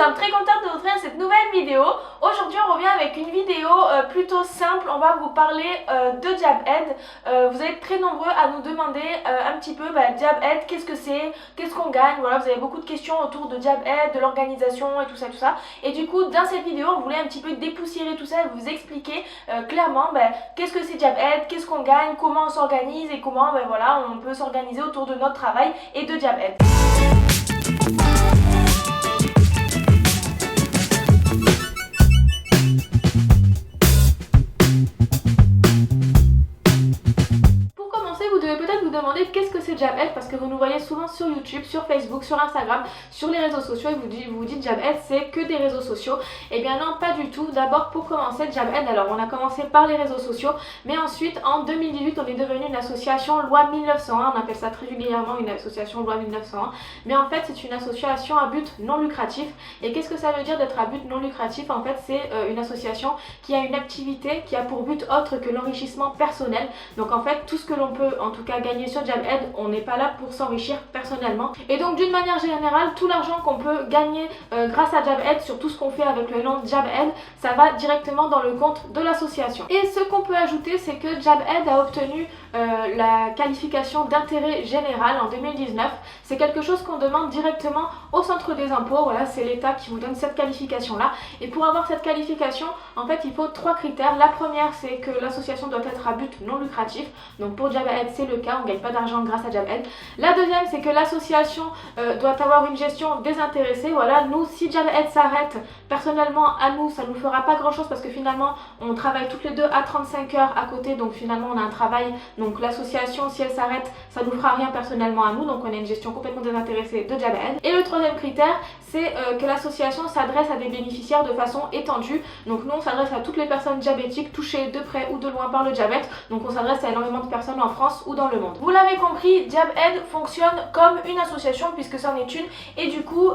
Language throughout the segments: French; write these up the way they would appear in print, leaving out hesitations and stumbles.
gens, très contente de vous retrouver dans cette nouvelle vidéo. Aujourd'hui on revient avec une vidéo plutôt simple. On va vous parler de Jabhead. Vous êtes très nombreux à nous demander un petit peu Jabhead, qu'est-ce que c'est, qu'est-ce qu'on gagne. Voilà, vous avez beaucoup de questions autour de Jabhead, de l'organisation et tout ça. Et du coup dans cette vidéo on voulait un petit peu dépoussiérer tout ça et vous expliquer clairement qu'est-ce que c'est Jabhead, qu'est-ce qu'on gagne, comment on s'organise et comment voilà, on peut s'organiser autour de notre travail et de Jabhead. Vous devez peut-être vous demander qu'est-ce que c'est Jabhead, parce que vous nous voyez souvent sur YouTube, sur Facebook, sur Instagram, sur les réseaux sociaux et vous dites Jabhead c'est que des réseaux sociaux. Et bien non, pas du tout. D'abord pour commencer Jabhead, alors on a commencé par les réseaux sociaux, mais ensuite en 2018 on est devenu une association loi 1901, on appelle ça très régulièrement une association loi 1901, mais en fait c'est une association à but non lucratif. Et qu'est-ce que ça veut dire d'être à but non lucratif? En fait c'est une association qui a une activité qui a pour but autre que l'enrichissement personnel. Donc en fait tout ce que l'on peut en tout cas gagner sur Jabhead, on n'est pas là pour s'enrichir personnellement. Et donc d'une manière générale, tout l'argent qu'on peut gagner grâce à Jabhead, sur tout ce qu'on fait avec le nom Jabhead, ça va directement dans le compte de l'association. Et ce qu'on peut ajouter, c'est que Jabhead a obtenu la qualification d'intérêt général en 2019. C'est quelque chose qu'on demande directement au centre des impôts. Voilà, c'est l'État qui vous donne cette qualification là. Et pour avoir cette qualification, en fait il faut 3 critères. La première, c'est que l'association doit être à but non lucratif. Donc pour Jabhead c'est le cas, on ne gagne pas d'argent grâce à Jabhead. La deuxième, c'est que l'association doit avoir une gestion désintéressée. Voilà, nous si Jabhead s'arrête, personnellement à nous ça ne nous fera pas grand chose, parce que finalement on travaille toutes les deux à 35 heures à côté, donc finalement on a un travail. Donc l'association, si elle s'arrête, ça nous fera rien personnellement à nous, donc on a une gestion complètement désintéressée de Jabhead. Et le troisième critère, c'est que l'association s'adresse à des bénéficiaires de façon étendue. Donc nous on s'adresse à toutes les personnes diabétiques touchées de près ou de loin par le diabète. Donc on s'adresse à énormément de personnes en France ou dans le monde. Vous l'avez compris, Jabhead fonctionne comme une association puisque c'en est une, et du coup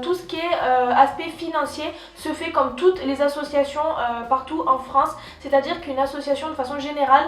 tout ce qui est aspect financier se fait comme toutes les associations partout en France. C'est-à-dire qu'une association de façon générale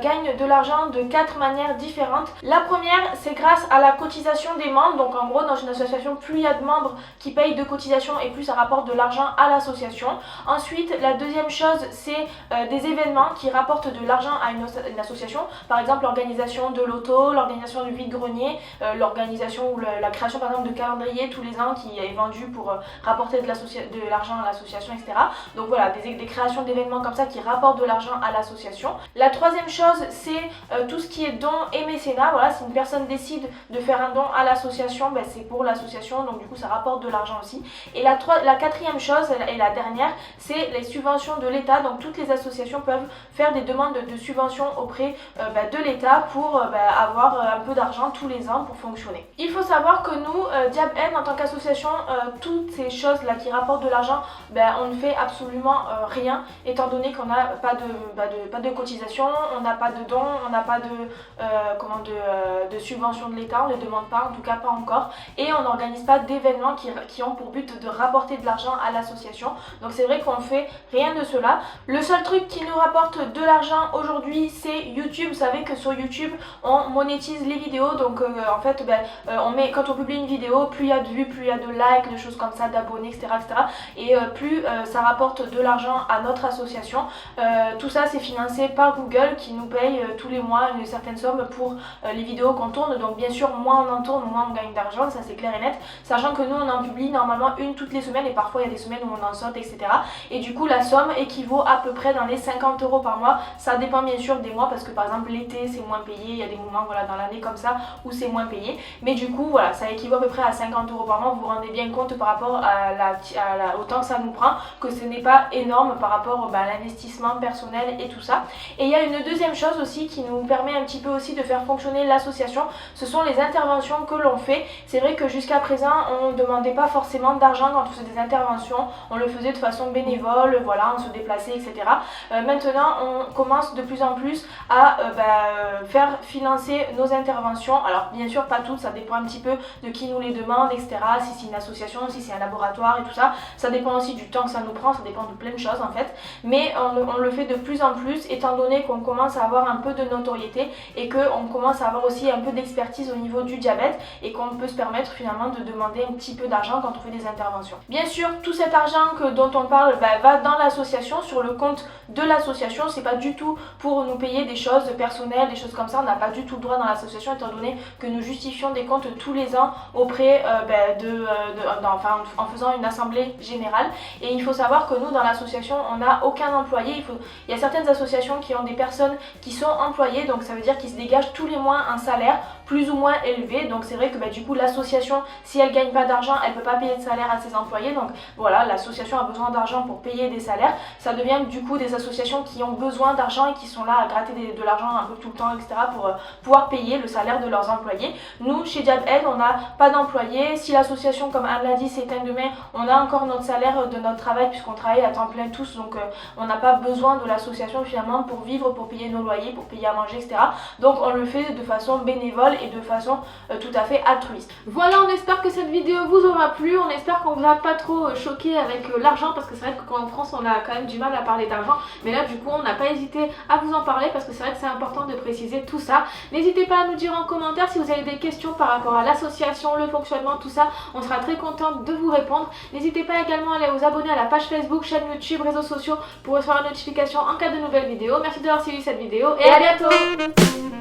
gagne de l'argent de 4 manières différentes. La première, c'est grâce à la cotisation des membres. Donc en gros dans une association, plus il y a de membres qui payent de cotisations et plus ça rapporte de l'argent à l'association. Ensuite, la deuxième chose, c'est des événements qui rapportent de l'argent à une association. Par exemple l'organisation de l'auto, l'organisation du vide-grenier, l'organisation ou la création par exemple de calendrier tous les ans qui est vendu pour rapporter de l'argent à l'association, etc. Donc voilà, des créations d'événements comme ça qui rapportent de l'argent à l'association. La troisième chose, c'est tout ce qui est don et mécénat. Voilà, si une personne décide de faire un don à l'association, c'est pour l'association, donc du coup ça rapporte de l'argent aussi. Et la quatrième chose et la dernière, c'est les subventions de l'État. Donc toutes les associations peuvent faire des demandes de subventions auprès de l'État pour avoir un peu d'argent tous les ans pour fonctionner. Il faut savoir que nous, Jabhead en tant qu'association, toutes ces choses là qui rapportent de l'argent, on ne fait absolument rien, étant donné qu'on n'a pas de cotisation, on n'a pas de dons, on n'a pas de subvention de l'État, on ne les demande pas, en tout cas pas encore, et on n'organise pas d'événements qui ont pour but de rapporter de l'argent à l'association. Donc c'est vrai qu'on fait rien de cela. Le seul truc qui nous rapporte de l'argent aujourd'hui, c'est YouTube. Vous savez que sur YouTube on monétise les vidéos, donc en fait quand on publie une vidéo, plus il y a de vues, plus il y a de likes, de choses comme ça, d'abonnés, etc. et plus ça rapporte de l'argent à notre association. Tout ça c'est financé par Google qui nous paye tous les mois une certaine somme pour les vidéos qu'on tourne. Donc bien sûr moins on en tourne, moins on gagne d'argent, ça c'est clair et net, sachant que nous on en publie normalement une toutes les semaines, et parfois il y a des semaines où on en saute, etc. Et du coup la somme équivaut à peu près dans les 50 € par mois. Ça dépend bien sûr des mois, parce que par exemple l'été c'est moins payé, il y a des moments dans l'année comme ça où c'est moins payé, mais du coup voilà, ça équivaut à peu près à 50 € par mois. Vous vous rendez bien compte par rapport au temps que ça nous prend, que ce n'est pas énorme par rapport à l'investissement personnel et tout ça. Et il y a une deuxième chose aussi qui nous permet un petit peu aussi de faire fonctionner l'association, ce sont les interventions que l'on fait. C'est vrai que jusqu'à présent on ne demandait pas forcément d'argent quand on faisait des interventions, on le faisait de façon bénévole, voilà, on se déplaçait, etc. Maintenant on commence de plus en plus à faire financer nos interventions. Alors bien sûr pas toutes, ça dépend un petit peu de qui nous les demande, etc. Si c'est une association, si c'est un laboratoire et tout ça, ça dépend aussi du temps que ça nous prend, ça dépend de plein de choses en fait. Mais on le fait de plus en plus, étant donné qu'on commence à avoir un peu de notoriété et qu'on commence à avoir aussi un peu d'expertise au niveau du diabète, et qu'on peut se permettre finalement de demander un petit peu d'argent d'argent quand on fait des interventions. Bien sûr, tout cet argent dont on parle va dans l'association, sur le compte de l'association. C'est pas du tout pour nous payer des choses personnelles, des choses comme ça. On n'a pas du tout le droit dans l'association étant donné que nous justifions des comptes tous les ans auprès en faisant une assemblée générale. Et il faut savoir que nous dans l'association on n'a aucun employé. Il y a certaines associations qui ont des personnes qui sont employées, donc ça veut dire qu'ils se dégagent tous les mois un salaire plus ou moins élevé. Donc c'est vrai que du coup l'association, si elle gagne pas d'argent, elle peut pas payer de salaire à ses employés. Donc voilà, l'association a besoin d'argent pour payer des salaires. Ça devient du coup des associations qui ont besoin d'argent et qui sont là à gratter de l'argent un peu tout le temps, etc. pour pouvoir payer le salaire de leurs employés. Nous chez Diab-Aid, on n'a pas d'employés. Si l'association, comme Anne l'a dit, s'éteint demain, on a encore notre salaire de notre travail puisqu'on travaille à temps plein tous. Donc on n'a pas besoin de l'association finalement pour vivre, pour payer nos loyers, pour payer à manger, etc. Donc on le fait de façon bénévole et de façon tout à fait altruiste. Voilà, on espère que cette vidéo vous aura plu, on espère qu'on vous a pas trop choqué avec l'argent, parce que c'est vrai qu'en France on a quand même du mal à parler d'argent, mais là du coup on n'a pas hésité à vous en parler parce que c'est vrai que c'est important de préciser tout ça. N'hésitez pas à nous dire en commentaire si vous avez des questions par rapport à l'association, le fonctionnement, tout ça, on sera très contente de vous répondre. N'hésitez pas également à aller vous abonner à la page Facebook, chaîne YouTube, réseaux sociaux pour recevoir une notification en cas de nouvelles vidéos. Merci d'avoir suivi cette vidéo et à bientôt.